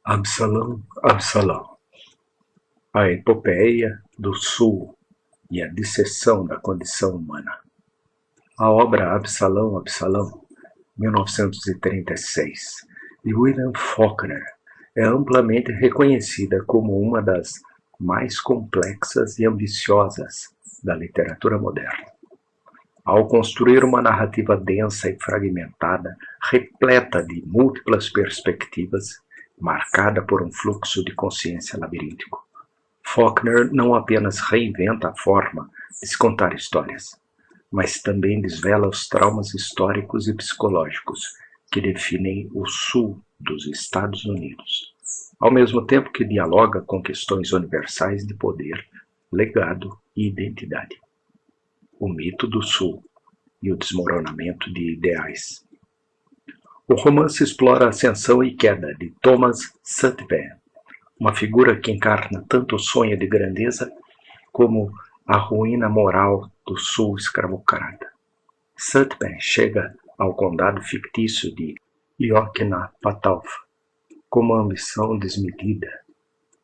Absalão, Absalão. A epopeia do Sul e a disseção da condição humana. A obra Absalão, Absalão, 1936, de William Faulkner, é amplamente reconhecida como uma das mais complexas e ambiciosas da literatura moderna. Ao construir uma narrativa densa e fragmentada, repleta de múltiplas perspectivas, marcada por um fluxo de consciência labiríntico, Faulkner não apenas reinventa a forma de se contar histórias, mas também desvela os traumas históricos e psicológicos que definem o sul dos Estados Unidos, ao mesmo tempo que dialoga com questões universais de poder, legado e identidade. O mito do sul e o desmoronamento de ideais. O romance explora a ascensão e queda de Thomas Sutpen, uma figura que encarna tanto o sonho de grandeza como a ruína moral do sul escravocrata. Sutpen chega ao condado fictício de Yoknapatawpha com uma ambição desmedida,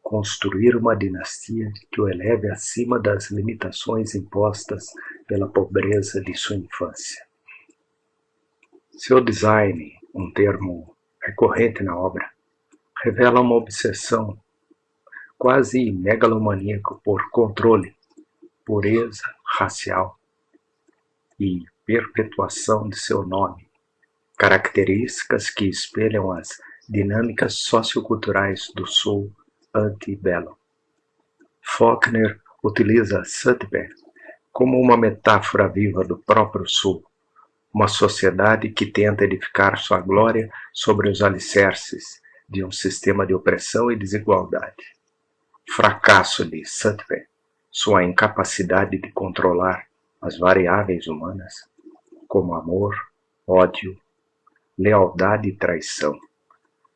construir uma dinastia que o eleve acima das limitações impostas pela pobreza de sua infância. Seu design, um termo recorrente na obra, revela uma obsessão quase megalomaníaca por controle, pureza racial e perpetuação de seu nome, características que espelham as dinâmicas socioculturais do Sul ante-bellum. Faulkner utiliza Sutpen como uma metáfora viva do próprio Sul, uma sociedade que tenta edificar sua glória sobre os alicerces de um sistema de opressão e desigualdade. Fracasso de Sutpen, sua incapacidade de controlar as variáveis humanas, como amor, ódio, lealdade e traição,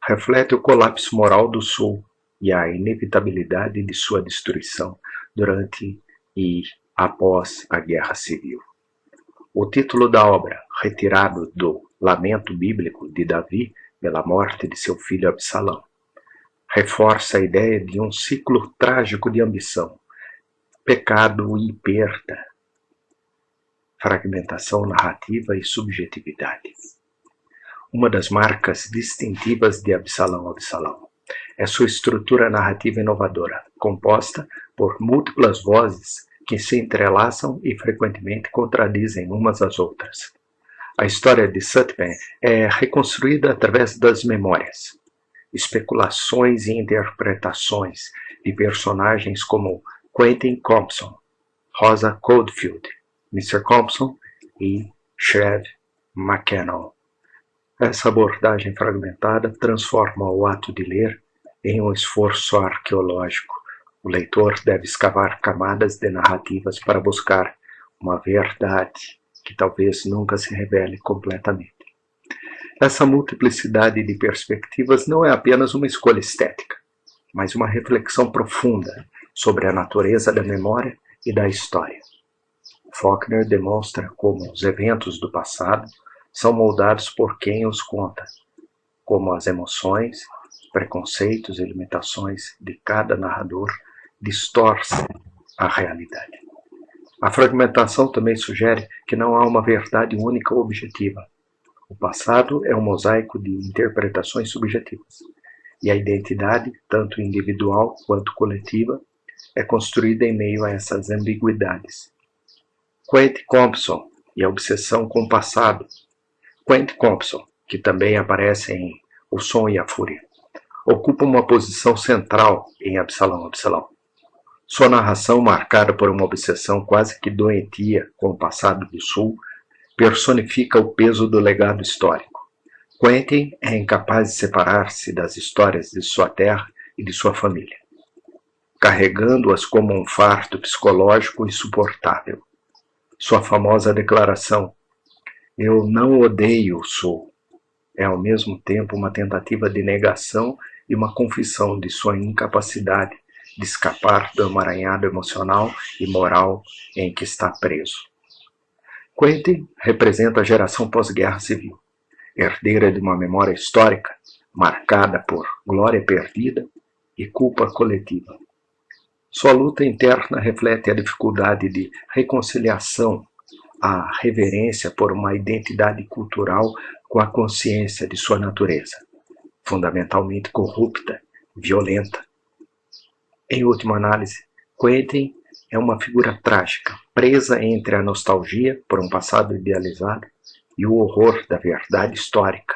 reflete o colapso moral do Sul e a inevitabilidade de sua destruição durante e após a Guerra Civil. O título da obra, retirado do Lamento Bíblico de Davi pela morte de seu filho Absalão, reforça a ideia de um ciclo trágico de ambição, pecado e perda, fragmentação narrativa e subjetividade. Uma das marcas distintivas de Absalão, Absalão é sua estrutura narrativa inovadora, composta por múltiplas vozes que se entrelaçam e frequentemente contradizem umas às outras. A história de Sutpen é reconstruída através das memórias, especulações e interpretações de personagens como Quentin Compson, Rosa Coldfield, Mr. Compson e Chev McCannell. Essa abordagem fragmentada transforma o ato de ler em um esforço arqueológico. O leitor deve escavar camadas de narrativas para buscar uma verdade que talvez nunca se revele completamente. Essa multiplicidade de perspectivas não é apenas uma escolha estética, mas uma reflexão profunda sobre a natureza da memória e da história. Faulkner demonstra como os eventos do passado são moldados por quem os conta, como as emoções, preconceitos e limitações de cada narrador distorcem a realidade. A fragmentação também sugere que não há uma verdade única ou objetiva. O passado é um mosaico de interpretações subjetivas, e a identidade, tanto individual quanto coletiva, é construída em meio a essas ambiguidades. Quentin Compson e a obsessão com o passado. Quentin Compson, que também aparece em O Som e a Fúria, ocupa uma posição central em Absalão, Absalão. Sua narração, marcada por uma obsessão quase que doentia com o passado do Sul, personifica o peso do legado histórico. Quentin é incapaz de separar-se das histórias de sua terra e de sua família, carregando-as como um fardo psicológico insuportável. Sua famosa declaração, "Eu não odeio o Sul", é ao mesmo tempo uma tentativa de negação e uma confissão de sua incapacidade de escapar do emaranhado emocional e moral em que está preso. Quentin representa a geração pós-guerra civil, herdeira de uma memória histórica, marcada por glória perdida e culpa coletiva. Sua luta interna reflete a dificuldade de reconciliação, a reverência por uma identidade cultural com a consciência de sua natureza, fundamentalmente corrupta, violenta. Em última análise, Quentin é uma figura trágica, presa entre a nostalgia por um passado idealizado e o horror da verdade histórica,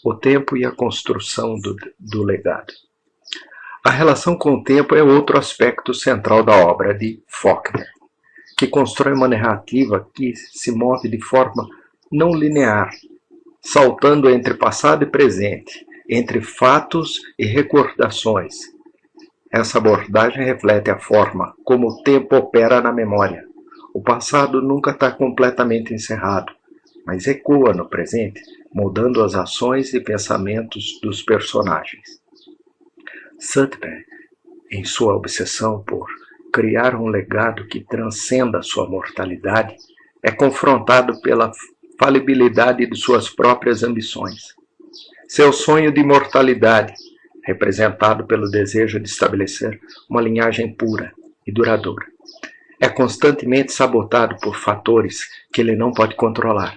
o tempo e a construção do legado. A relação com o tempo é outro aspecto central da obra de Faulkner, que constrói uma narrativa que se move de forma não linear, saltando entre passado e presente, entre fatos e recordações. Essa abordagem reflete a forma como o tempo opera na memória. O passado nunca está completamente encerrado, mas ecoa no presente, mudando as ações e pensamentos dos personagens. Sandberg, em sua obsessão por criar um legado que transcenda sua mortalidade, é confrontado pela falibilidade de suas próprias ambições. Seu sonho de imortalidade, representado pelo desejo de estabelecer uma linhagem pura e duradoura, é constantemente sabotado por fatores que ele não pode controlar.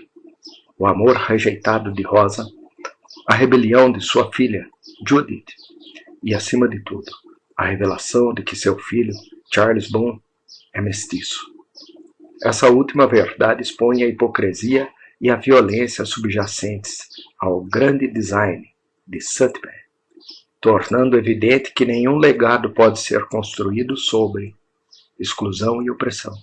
O amor rejeitado de Rosa, a rebelião de sua filha, Judith, e, acima de tudo, a revelação de que seu filho, Charles Boone, é mestiço. Essa última verdade expõe a hipocrisia e a violência subjacentes ao grande design de Sandberg, tornando evidente que nenhum legado pode ser construído sobre exclusão e opressão.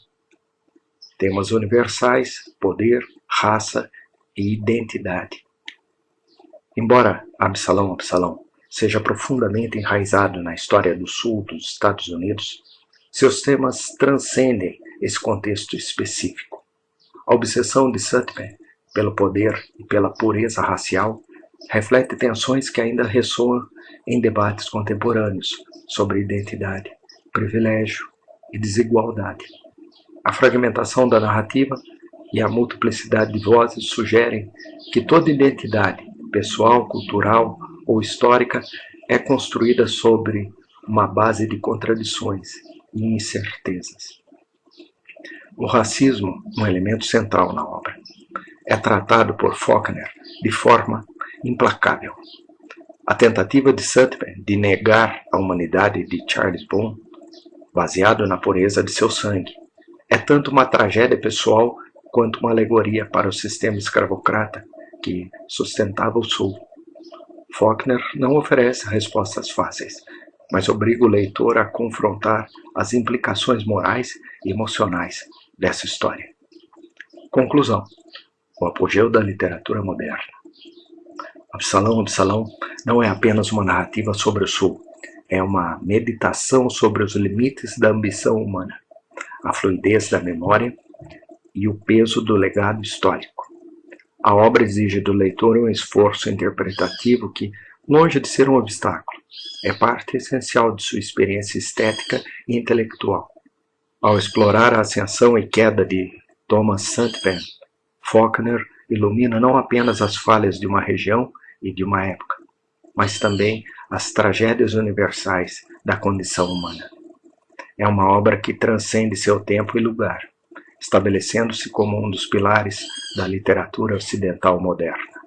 Temas universais, poder, raça e identidade. Embora Absalão seja profundamente enraizado na história do sul dos Estados Unidos, seus temas transcendem esse contexto específico. A obsessão de Sandberg pelo poder e pela pureza racial reflete tensões que ainda ressoam em debates contemporâneos sobre identidade, privilégio e desigualdade. A fragmentação da narrativa e a multiplicidade de vozes sugerem que toda identidade, pessoal, cultural ou histórica, é construída sobre uma base de contradições e incertezas. O racismo, um elemento central na obra, é tratado por Faulkner de forma implacável. A tentativa de Sandberg de negar a humanidade de Charles Boone, baseado na pureza de seu sangue, é tanto uma tragédia pessoal quanto uma alegoria para o sistema escravocrata que sustentava o Sul. Faulkner não oferece respostas fáceis, mas obriga o leitor a confrontar as implicações morais e emocionais dessa história. Conclusão: o apogeu da literatura moderna. Absalão não é apenas uma narrativa sobre o Sul, é uma meditação sobre os limites da ambição humana, a fluidez da memória e o peso do legado histórico. A obra exige do leitor um esforço interpretativo que, longe de ser um obstáculo, é parte essencial de sua experiência estética e intelectual. Ao explorar a ascensão e queda de Thomas Sandberg, Faulkner ilumina não apenas as falhas de uma região e de uma época, mas também as tragédias universais da condição humana. É uma obra que transcende seu tempo e lugar, estabelecendo-se como um dos pilares da literatura ocidental moderna.